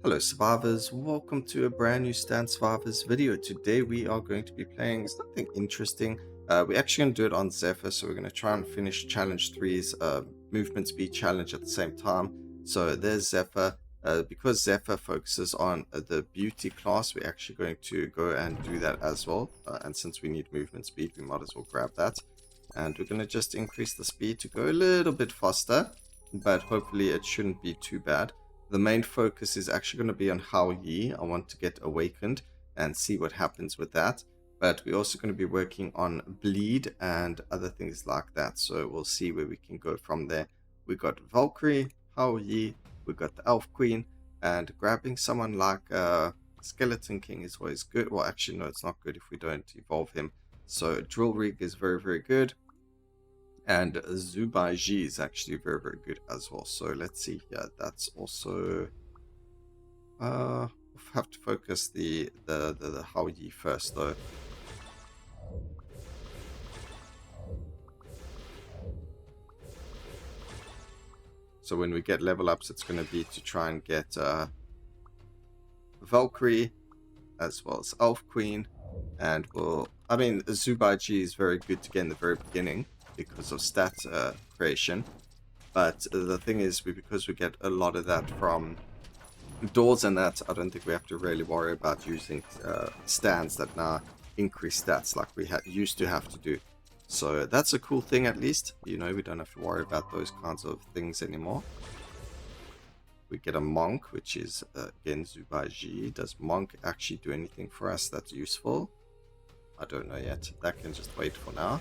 Hello survivors, welcome to a brand new Stand Survivors video. Today we are going to be playing something interesting. We're actually going to do it on Zephyr, so we're going to try and finish Challenge 3's movement speed challenge at the same time. So there's Zephyr. Because Zephyr focuses on the beauty class, we're actually going to go and do that as well. And since we need movement speed, we might as well grab that. And we're going to just increase the speed to go a little bit faster, but hopefully it shouldn't be too bad. The main focus is actually going to be on Hou Yi. I want to get awakened and see what happens with that. But we're also going to be working on bleed and other things like that. So we'll see where we can go from there. We got Valkyrie, Hou Yi, we got the Elf Queen, and grabbing someone like Skeleton King is always good. Well, actually, no, it's not good if we don't evolve him. So Drill Rig is very, very good. And Zubaiji is actually very, very good as well. So let's see here. That's also we'll have to focus the Hou Yi first though. So when we get level ups, it's going to be to try and get Valkyrie as well as Elf Queen, and Zubaiji is very good to get in the very beginning because of stat creation. But the thing is, because we get a lot of that from doors and that, I don't think we have to really worry about using stands that now increase stats like we used to have to do. So that's a cool thing at least. You know, we don't have to worry about those kinds of things anymore. We get a monk, which is again Zubaiji. Does monk actually do anything for us that's useful? I don't know yet. That can just wait for now.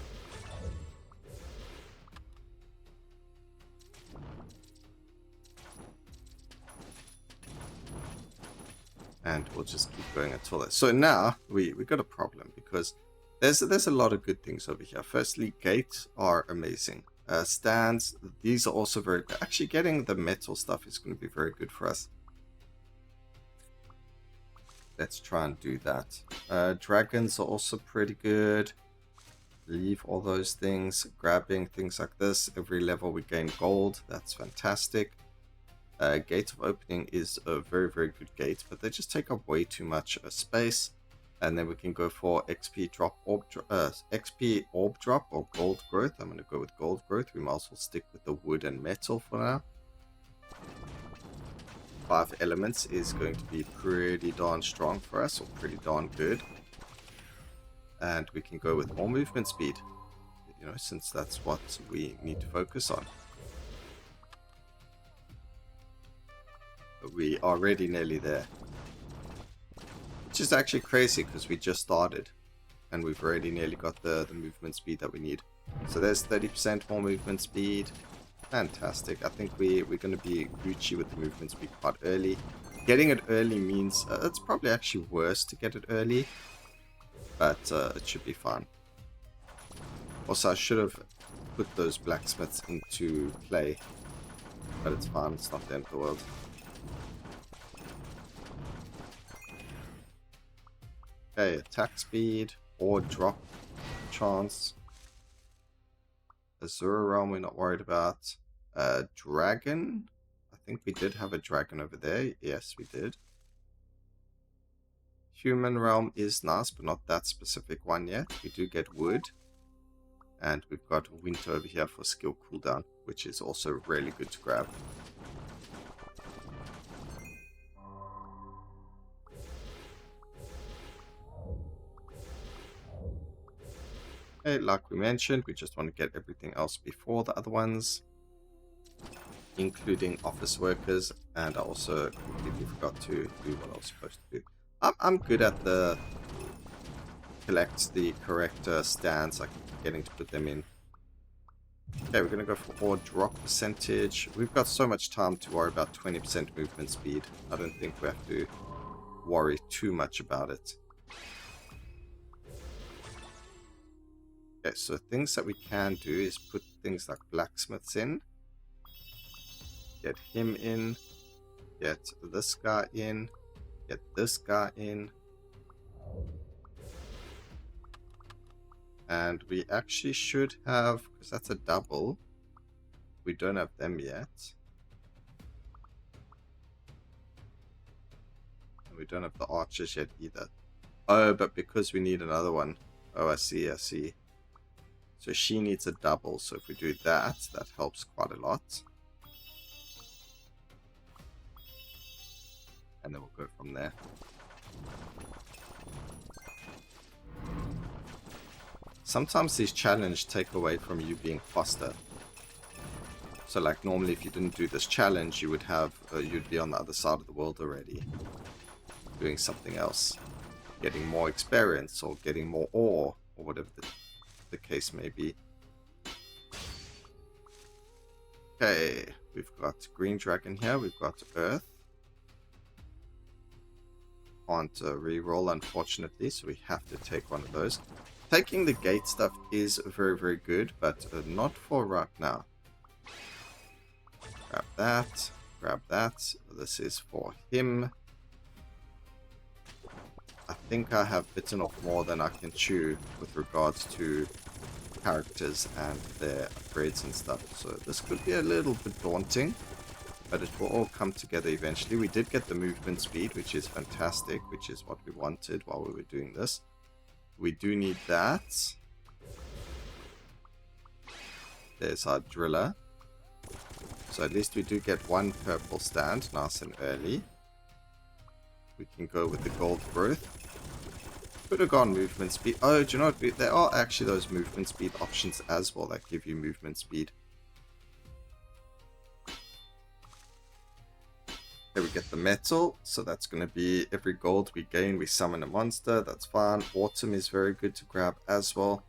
And we'll just keep going until that. So now we got a problem because there's a lot of good things over here. Firstly, gates are amazing. Stands, these are also very good. Actually, getting the metal stuff is going to be very good for us. Let's try and do that. Dragons are also pretty good. Leave all those things. Grabbing things like this. Every level we gain gold. That's fantastic. Gate of Opening is a very, very good gate, but they just take up way too much space. And then we can go for XP orb drop or gold growth. I'm going to go with gold growth. We might as well stick with the wood and metal for now. 5 elements is going to be pretty darn strong for us, or pretty darn good. And we can go with more movement speed, you know, since that's what we need to focus on. We are already nearly there, which is actually crazy because we just started and we've already nearly got the movement speed that we need. So there's 30% more movement speed. Fantastic. I think we're going to be Gucci with the movement speed quite early. Getting it early means it's probably actually worse to get it early, but it should be fine. Also, I should have put those blacksmiths into play, but it's fine. It's not the end of the world. Okay, attack speed or drop chance. Azure Realm we're not worried about. Dragon. I think we did have a dragon over there. Yes, we did. Human Realm is nice, but not that specific one yet. We do get wood. And we've got winter over here for skill cooldown, which is also really good to grab. Okay, like we mentioned, we just want to get everything else before the other ones, including office workers, and I also completely forgot to do what I was supposed to do. I'm good at the collect the correct stands, like getting to put them in. Okay, we're going to go for ore drop percentage. We've got so much time to worry about 20% movement speed. I don't think we have to worry too much about it. Okay, so things that we can do is put things like blacksmiths in. Get him in. Get this guy in. Get this guy in. And we actually should have, because that's a double. We don't have them yet. We don't have the archers yet either. Oh, but because we need another one. Oh, I see, I see. So she needs a double. So if we do that, that helps quite a lot. And then we'll go from there. Sometimes these challenges take away from you being faster. So like normally if you didn't do this challenge, you would have, you'd be on the other side of the world already. Doing something else. Getting more experience or getting more ore or whatever the case may be. Okay, we've got green dragon here, we've got earth. Can't re-roll unfortunately, so we have to take one of those. Taking the gate stuff is very, very good, but not for right now. Grab that, grab that. This is for him. I think I have bitten off more than I can chew with regards to characters and their upgrades and stuff. So this could be a little bit daunting, but it will all come together eventually. We did get the movement speed, which is fantastic, which is what we wanted while we were doing this. We do need that. There's our driller. So at least we do get one purple stand, nice and early. We can go with the gold growth. Could have gone movement speed. Oh, do you know what? There are actually those movement speed options as well that give you movement speed. Here we get the metal. So that's going to be every gold we gain, we summon a monster. That's fine. Autumn is very good to grab as well.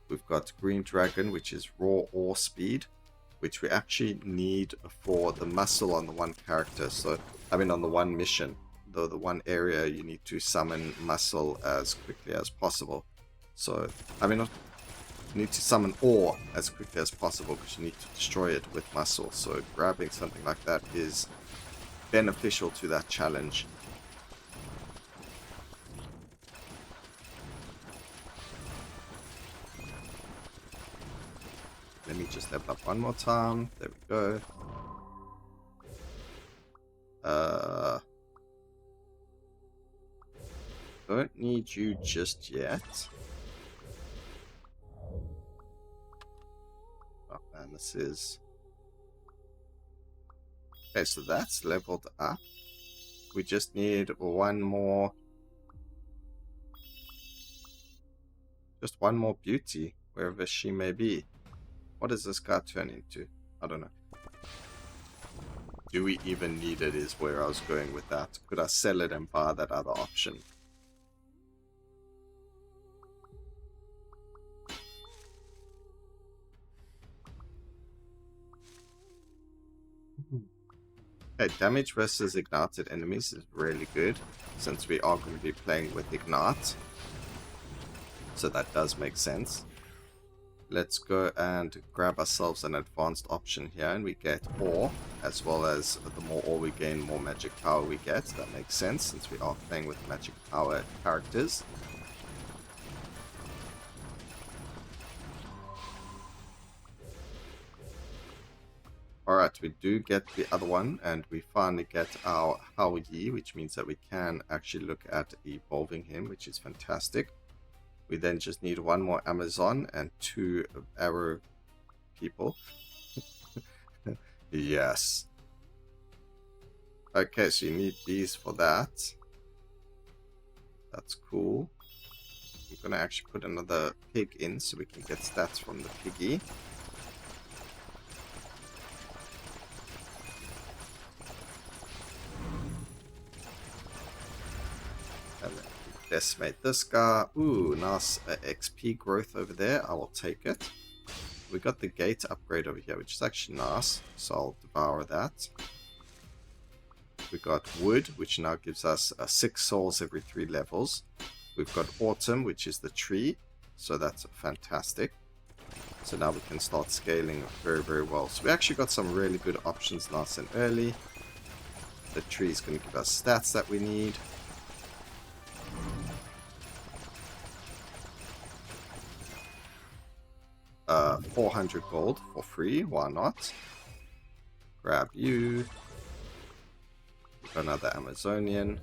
We've got green dragon, which is raw ore speed, which we actually need for the muscle on the one character. So, I mean on the one mission. Though the one area you need to summon muscle as quickly as possible. So, I mean, you need to summon ore as quickly as possible because you need to destroy it with muscle. So grabbing something like that is beneficial to that challenge. Let me just level up one more time. There we go. Don't need you just yet. Oh man, this is... Okay, so that's leveled up. We just need one more... Just one more beauty, wherever she may be. What does this guy turn into? I don't know. Do we even need it is where I was going with that. Could I sell it and buy that other option? Okay, damage versus ignited enemies is really good, since we are going to be playing with ignite. So that does make sense. Let's go and grab ourselves an advanced option here, and we get ore, as well as the more ore we gain, more magic power we get. That makes sense, since we are playing with magic power characters. Alright, we do get the other one, and we finally get our Hou Yi, which means that we can actually look at evolving him, which is fantastic. We then just need one more Amazon and 2 arrow people. Yes. Okay, so you need these for that. That's cool. I'm going to actually put another pig in so we can get stats from the piggy. Decimate this guy. Ooh, nice XP growth over there. I will take it. We got the gate upgrade over here, which is actually nice. So I'll devour that. We got wood, which now gives us 6 souls every 3 levels. We've got autumn, which is the tree. So that's fantastic. So now we can start scaling very, very well. So we actually got some really good options nice and early. The tree is going to give us stats that we need. 400 gold for free, why not? Grab you. Another Amazonian.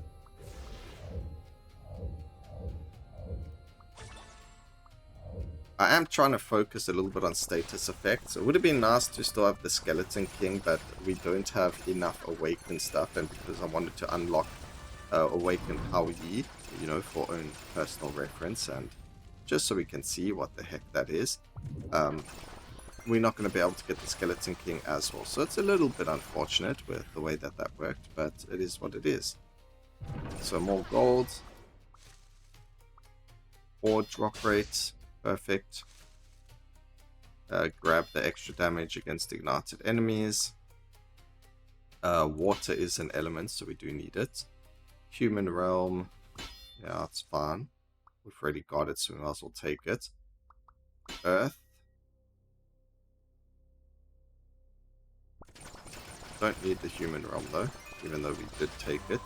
I am trying to focus a little bit on status effects. It would have been nice to still have the Skeleton King, but we don't have enough Awakened stuff, and because I wanted to unlock Awakened Hou Yi, you know, for own personal reference, and just so we can see what the heck that is. We're not going to be able to get the Skeleton King as well. So it's a little bit unfortunate with the way that that worked, but it is what it is. So more gold. Ore drop rate. Perfect. Grab the extra damage against ignited enemies. Water is an element, so we do need it. Human realm. Yeah, it's fine. We've already got it, so we might as well take it. Earth. Don't need the human realm though, even though we did take it.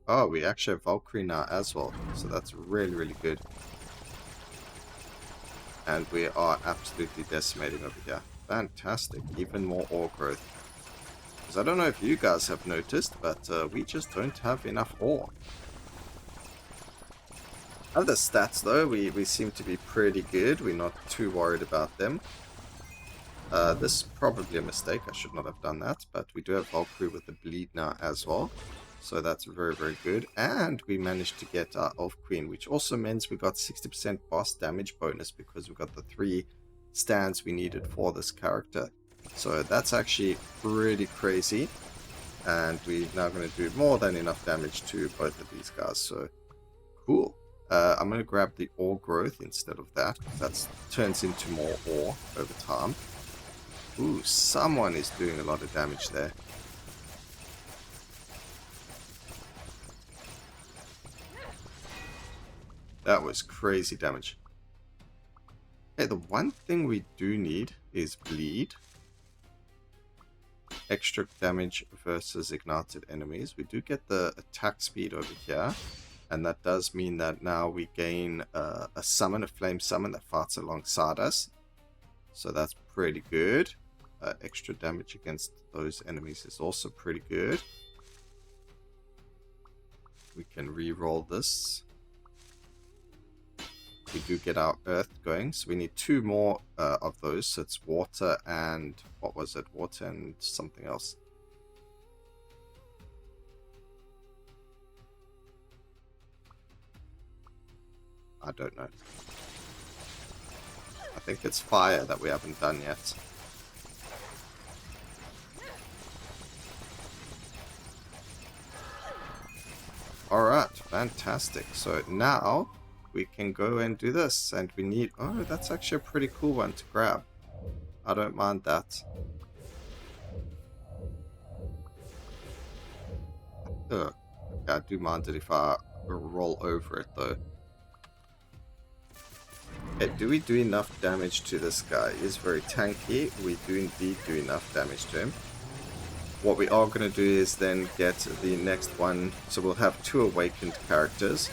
Oh, we actually have Valkyrie now as well, so that's really, really good. And we are absolutely decimating over here. Fantastic, even more ore growth. Because I don't know if you guys have noticed, but we just don't have enough ore. Other stats though, we seem to be pretty good. We're not too worried about them. This is probably a mistake. I should not have done that. But we do have Valkyrie with the bleed now as well. So that's very, very good. And we managed to get our Elf Queen, which also means we got 60% boss damage bonus because we got the 3 stands we needed for this character. So that's actually pretty crazy. And we're now going to do more than enough damage to both of these guys. So cool. I'm going to grab the ore growth instead of that. That turns into more ore over time. Ooh, someone is doing a lot of damage there. That was crazy damage. Okay, the one thing we do need is bleed. Extra damage versus ignited enemies. We do get the attack speed over here. And that does mean that now we gain a summon, a flame summon that fights alongside us. So that's pretty good. Extra damage against those enemies is also pretty good. We can re-roll this. We do get our earth going, so we need 2 more of those. So it's water and, what was it? Water and something else. I don't know. I think it's fire that we haven't done yet. Alright, fantastic. So now we can go and do this. And we need... Oh, that's actually a pretty cool one to grab. I don't mind that. Yeah, I do mind it if I roll over it though. Okay, do we do enough damage to this guy? He's very tanky. We do indeed do enough damage to him. What we are going to do is then get the next one. So we'll have 2 awakened characters.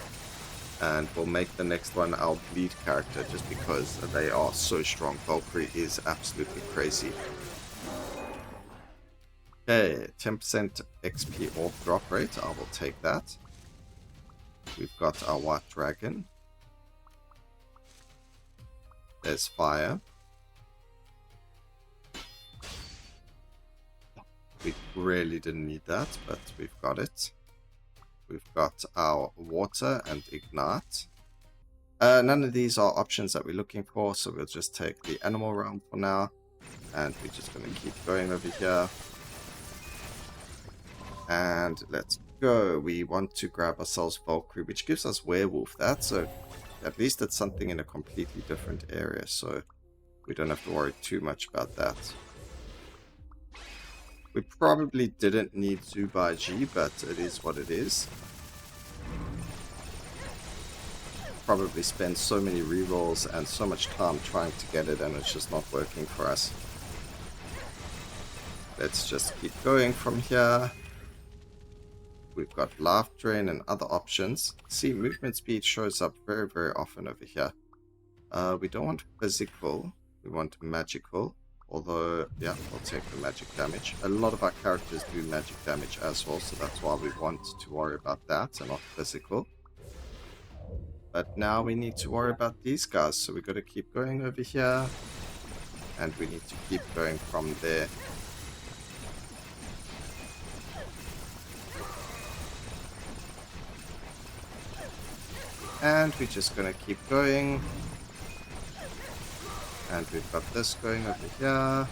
And we'll make the next one our bleed character just because they are so strong. Valkyrie is absolutely crazy. Okay, 10% XP orb drop rate. I will take that. We've got our white dragon. There's fire. We really didn't need that, but we've got it. We've got our water and ignite. None of these are options that we're looking for, so we'll just take the animal realm for now. And we're just going to keep going over here. And let's go. We want to grab ourselves Valkyrie, which gives us werewolf. That's a... At least it's something in a completely different area, so we don't have to worry too much about that. We probably didn't need Zubai-G, but it is what it is. Probably spent so many rerolls and so much time trying to get it, and it's just not working for us. Let's just keep going from here. We've got life drain and other options. See, movement speed shows up very, very often over here. We don't want physical. We want magical Although, yeah, we'll take the magic damage. A lot of our characters do magic damage as well, so that's why we want to worry about that and not physical. But now we need to worry about these guys, so we got to keep going over here. And we need to keep going from there. And we're just going to keep going. And we've got this going over here.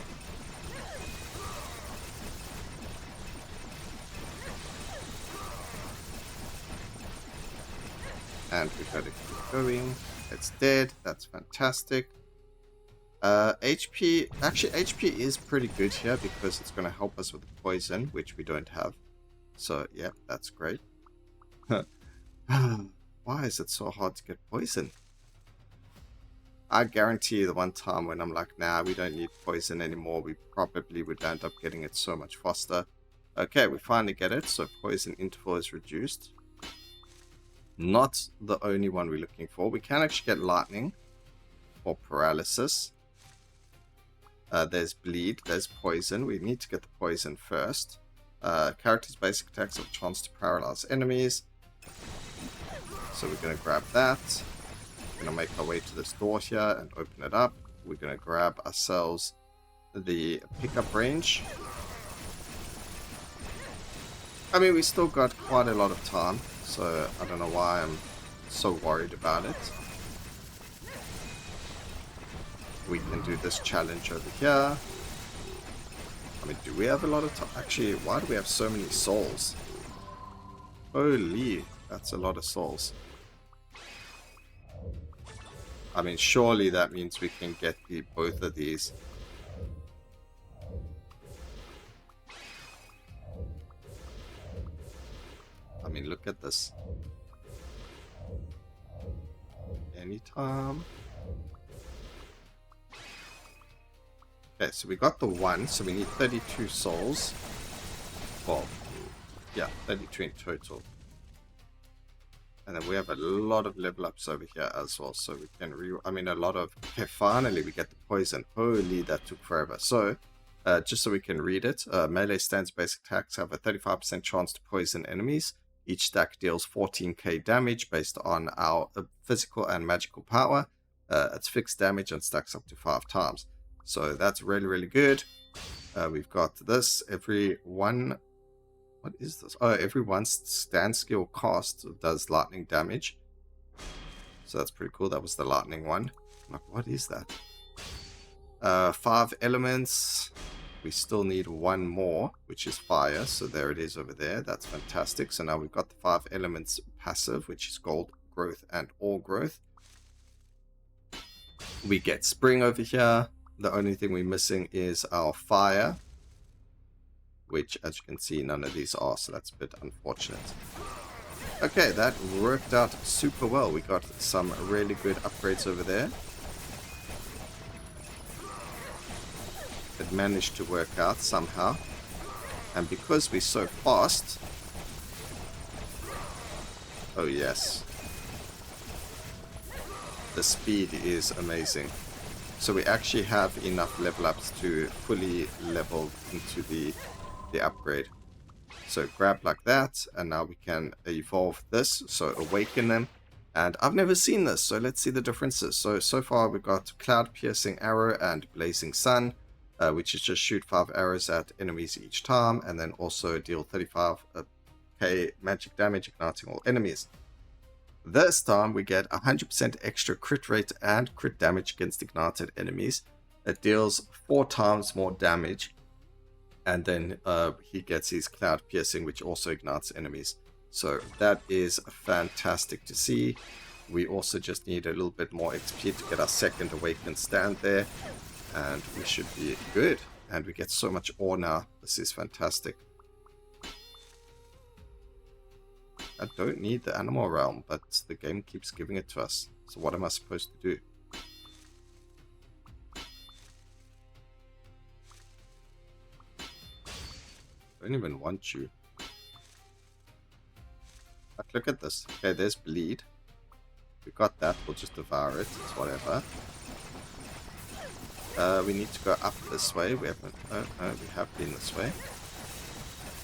And we've got to keep going. It's dead. That's fantastic. HP, actually HP is pretty good here because it's going to help us with the poison, which we don't have. So, yeah, that's great. Why is it so hard to get poison? I guarantee you the one time when I'm like, nah, we don't need poison anymore, we probably would end up getting it so much faster. Okay, we finally get it, so poison interval is reduced. Not the only one we're looking for. We can actually get lightning or paralysis. There's bleed, there's poison. We need to get the poison first. Character's basic attacks have a chance to paralyze enemies. So we're going to grab that. We're going to make our way to this door here and open it up. We're going to grab ourselves the pickup range. I mean, we still got quite a lot of time, so I don't know why I'm so worried about it. We can do this challenge over here. I mean, do we have a lot of time? Actually, why do we have so many souls? Holy, that's a lot of souls. I mean, surely that means we can get both of these. I mean, look at this. Anytime. Okay, so we got the one, so we need 32 souls. Well, yeah, 32 in total. And then we have a lot of level ups over here as well, so we can a lot of... Okay, finally we get the poison. Holy, that took forever. So, just so we can read it, melee stance basic attacks have a 35% chance to poison enemies. Each stack deals 14k damage based on our physical and magical power. It's fixed damage and stacks up to 5 times. So that's really, really good. We've got this. Every one... What is this? Oh, every one stand skill cost does lightning damage. So that's pretty cool. That was the lightning one. Like, what is that? 5 elements. We still need one more, which is fire. So there it is over there. That's fantastic. So now we've got the 5 elements passive, which is gold, growth, and all growth. We get spring over here. The only thing we're missing is our fire, which, as you can see, none of these are, so that's a bit unfortunate. Okay, that worked out super well. We got some really good upgrades over there. It managed to work out somehow. And because we're so fast... Oh yes. The speed is amazing. So we actually have enough level ups to fully level into the upgrade. So grab like that, and now we can evolve this, so awaken them. And I've never seen this, so let's see the differences. So far we've got cloud piercing arrow and blazing sun, which is just shoot 5 arrows at enemies each time, and then also deal 35k magic damage igniting all enemies. This time we get 100% extra crit rate and crit damage against ignited enemies. It deals 4 times more damage. And then he gets his cloud piercing, which also ignites enemies. So that is fantastic to see. We also just need a little bit more XP to get our second awakened stand there. And we should be good. And we get so much ore now. This is fantastic. I don't need the animal realm, but the game keeps giving it to us. So what am I supposed to do? I don't even want you. But look at this. Okay, there's bleed. We got that. We'll just devour it. It's whatever. We need to go up this way. We haven't. Oh, no, we have been this way.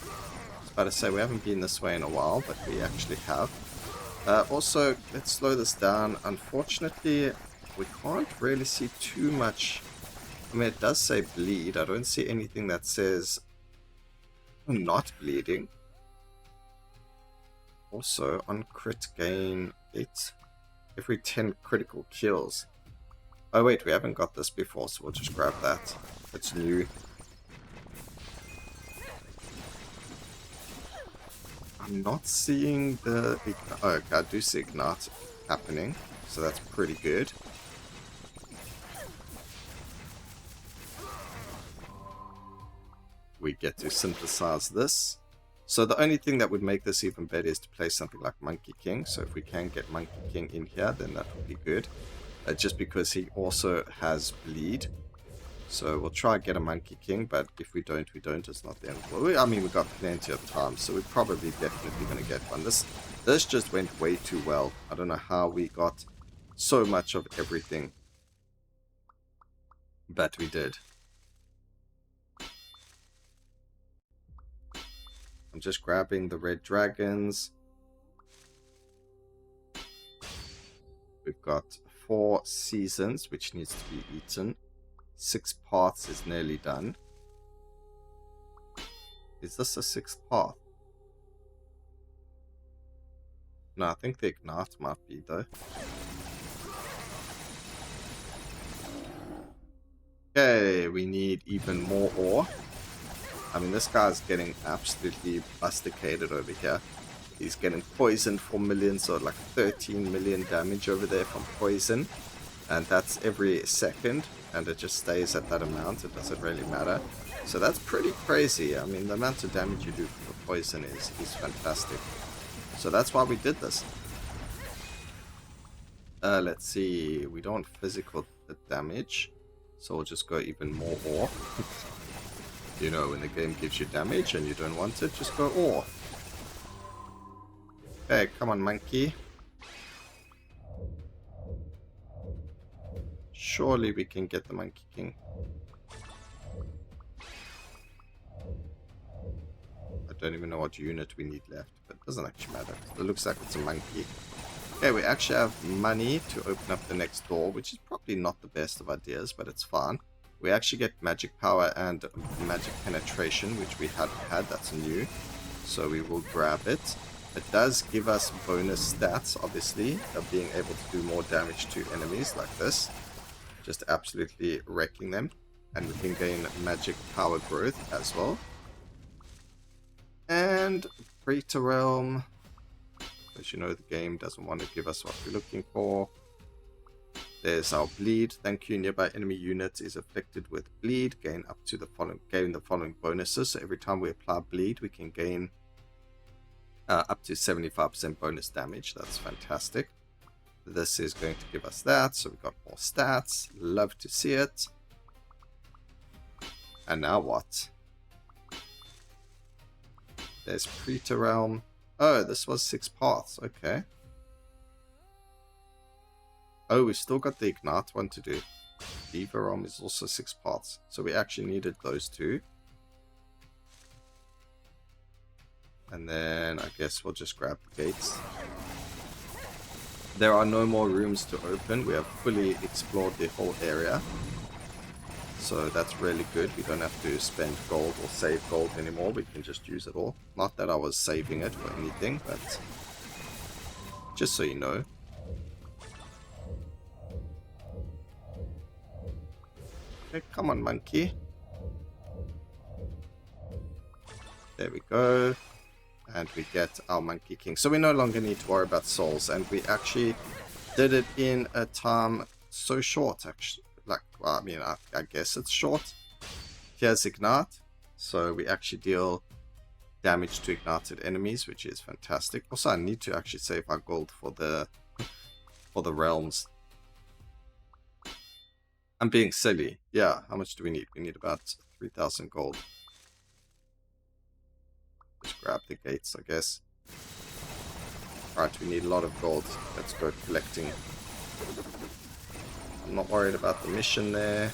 I was about to say we haven't been this way in a while, but we actually have. Also, let's slow this down. Unfortunately, we can't really see too much. I mean, it does say bleed. I don't see anything that says not bleeding. Also, on crit gain 8 every 10 critical kills. Oh wait, we haven't got this before, so we'll just grab that. It's new. I'm not seeing the... Oh, okay, I do see Ignite happening, so that's pretty good. We get to synthesize this. So the only thing that would make this even better is to play something like Monkey King. So if we can get Monkey King in here, then that would be good. Just because he also has bleed. So we'll try and get a Monkey King, but if we don't, we don't. It's not the end of the world. I mean, we've got plenty of time, so we're probably definitely going to get one. This just went way too well. I don't know how we got so much of everything, but we did. I'm just grabbing the red dragons. We've got 4 seasons, which needs to be eaten. 6 paths is nearly done. Is this a 6th path? No, I think the Ignite might be though. Okay, we need even more ore. I mean, this guy's getting absolutely busticated over here. He's getting poisoned for millions, or like 13 million damage over there from poison. And that's every second, and it just stays at that amount. It doesn't really matter. So that's pretty crazy. I mean, the amount of damage you do for poison is fantastic. So that's why we did this. Let's see. We don't want physical damage, so we'll just go even more ore. You know, when the game gives you damage and you don't want it, just go ore. Okay, come on, monkey. Surely we can get the Monkey King. I don't even know what unit we need left, but it doesn't actually matter. It looks like it's a monkey. Okay, we actually have money to open up the next door, which is probably not the best of ideas, but it's fine. We actually get magic power and magic penetration, which we hadn't had. That's new, so we will grab it. It does give us bonus stats, obviously, of being able to do more damage to enemies like this. Just absolutely wrecking them. And we can gain magic power growth as well. And Predator Realm. As you know, the game doesn't want to give us what we're looking for. There's our bleed. Thank you. Nearby enemy unit is afflicted with bleed. Gain the following bonuses. So every time we apply bleed, we can gain up to 75% bonus damage. That's fantastic. This is going to give us that. So we've got more stats. Love to see it. And now what? There's Predator Realm. Oh, this was 6 paths. Okay. Oh, we've still got the Ignite one to do. Diva Realm is also 6 paths. So we actually needed those two. And then I guess we'll just grab the gates. There are no more rooms to open. We have fully explored the whole area. So that's really good. We don't have to spend gold or save gold anymore. We can just use it all. Not that I was saving it for anything, but just so you know. Okay, come on, monkey. There we go. And we get our Monkey King. So we no longer need to worry about souls. And we actually did it in a time so short, actually. Like, well, I mean, I guess it's short. Here's Ignite. So we actually deal damage to ignited enemies, which is fantastic. Also, I need to actually save our gold for the realms. I'm being silly. Yeah, how much do we need? We need about 3,000 gold. Just grab the gates, I guess. Alright, we need a lot of gold. Let's go collecting. I'm not worried about the mission there.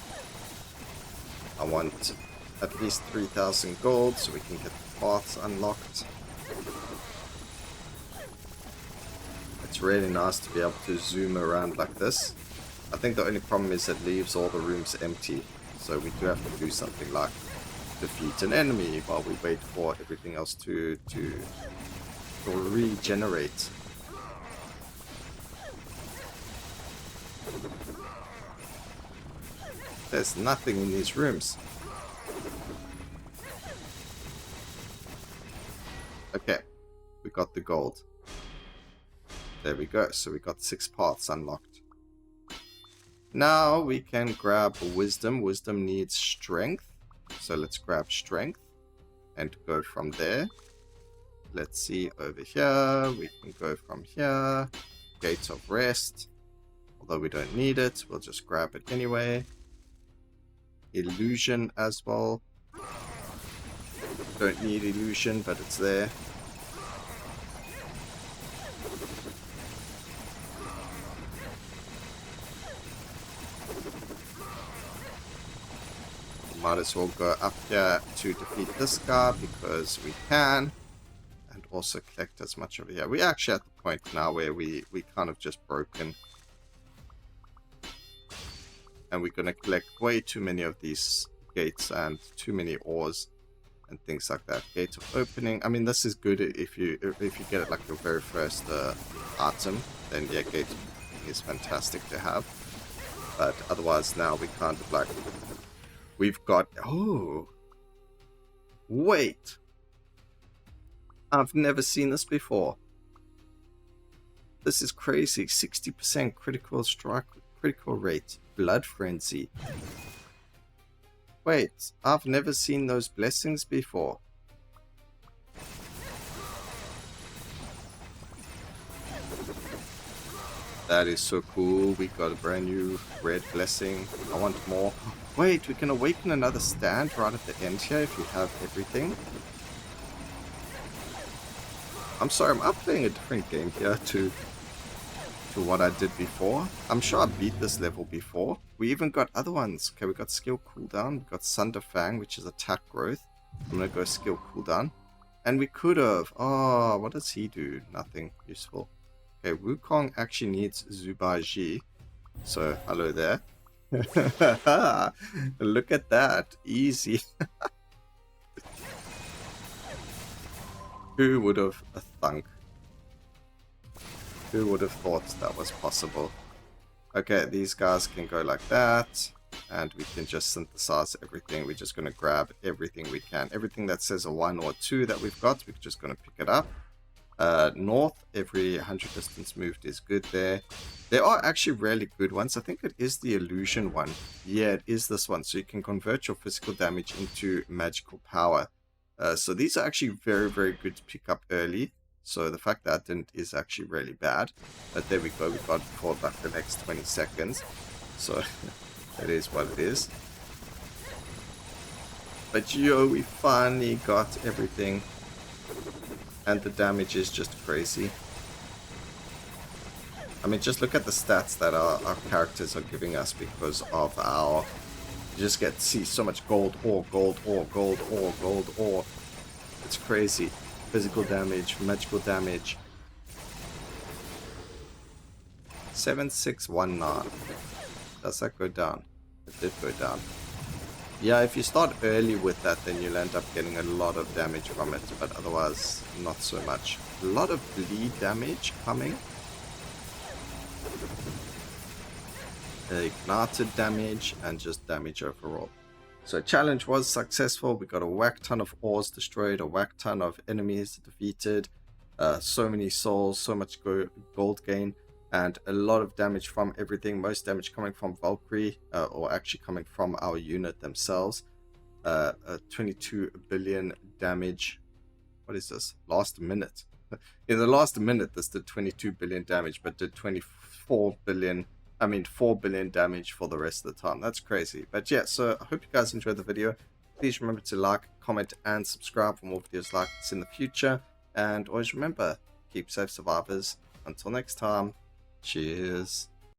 I want at least 3,000 gold so we can get the paths unlocked. It's really nice to be able to zoom around like this. I think the only problem is it leaves all the rooms empty. So we do have to do something like defeat an enemy while we wait for everything else to regenerate. There's nothing in these rooms. Okay, we got the gold. There we go. So we got 6 paths unlocked. Now we can grab wisdom. Wisdom needs strength. So let's grab strength and go from there. Let's see over here. We can go from here. Gates of rest. Although we don't need it, we'll just grab it anyway. Illusion as well. Don't need illusion, but it's there. Might as well go up here to defeat this guy because we can. And also collect as much over here. We're actually at the point now where we kind of just broken. And we're going to collect way too many of these gates and too many ores and things like that. Gate of opening. I mean, this is good if you get it like your very first item. Then yeah, gate of opening is fantastic to have. But otherwise now we kind of like... We've got... Oh! Wait! I've never seen this before. This is crazy. 60% critical strike, critical rate. Blood Frenzy. Wait, I've never seen those blessings before. That is so cool. We got a brand new red blessing. I want more. Wait, we can awaken another stand right at the end here if you have everything. I'm sorry, am I playing a different game here to what I did before? I'm sure I beat this level before. We even got other ones. Okay, we got skill cooldown. We got Thunder Fang, which is attack growth. I'm going to go skill cooldown. And we could have... Oh, what does he do? Nothing useful. Okay, Wukong actually needs Zubaji. So, hello there. Look at that. Easy. Who would have thunk? Who would have thought that was possible? Okay, these guys can go like that. And we can just synthesize everything. We're just going to grab everything we can. Everything that says a 1 or 2 that we've got, we're just going to pick it up. North, every 100 distance moved is good there. There are actually really good ones. I think it is the illusion one. Yeah, it is this one. So you can convert your physical damage into magical power. So these are actually very, very good to pick up early. So the fact that I didn't is actually really bad. But there we go. We got it for like the next 20 seconds. So that is what it is. But yo, we finally got everything. And the damage is just crazy. I mean, just look at the stats that our characters are giving us because of our... You just get to see so much gold ore, gold ore, gold ore, gold ore. It's crazy. Physical damage, magical damage. 7619. Does that go down? It did go down. Yeah, if you start early with that, then you'll end up getting a lot of damage from it, but otherwise, not so much. A lot of bleed damage coming. Ignited damage, and just damage overall. So challenge was successful. We got a whack ton of ores destroyed, a whack ton of enemies defeated, so many souls, so much gold gain, and a lot of damage from everything. Most damage coming from Valkyrie, or actually coming from our unit themselves. 22 billion damage. What is this? Last minute. In the last minute, this did 22 billion damage, but did 4 billion damage for the rest of the time. That's crazy. But yeah, so I hope you guys enjoyed the video. Please remember to like, comment, and subscribe for more videos like this in the future. And always remember, keep safe, survivors. Until next time, cheers.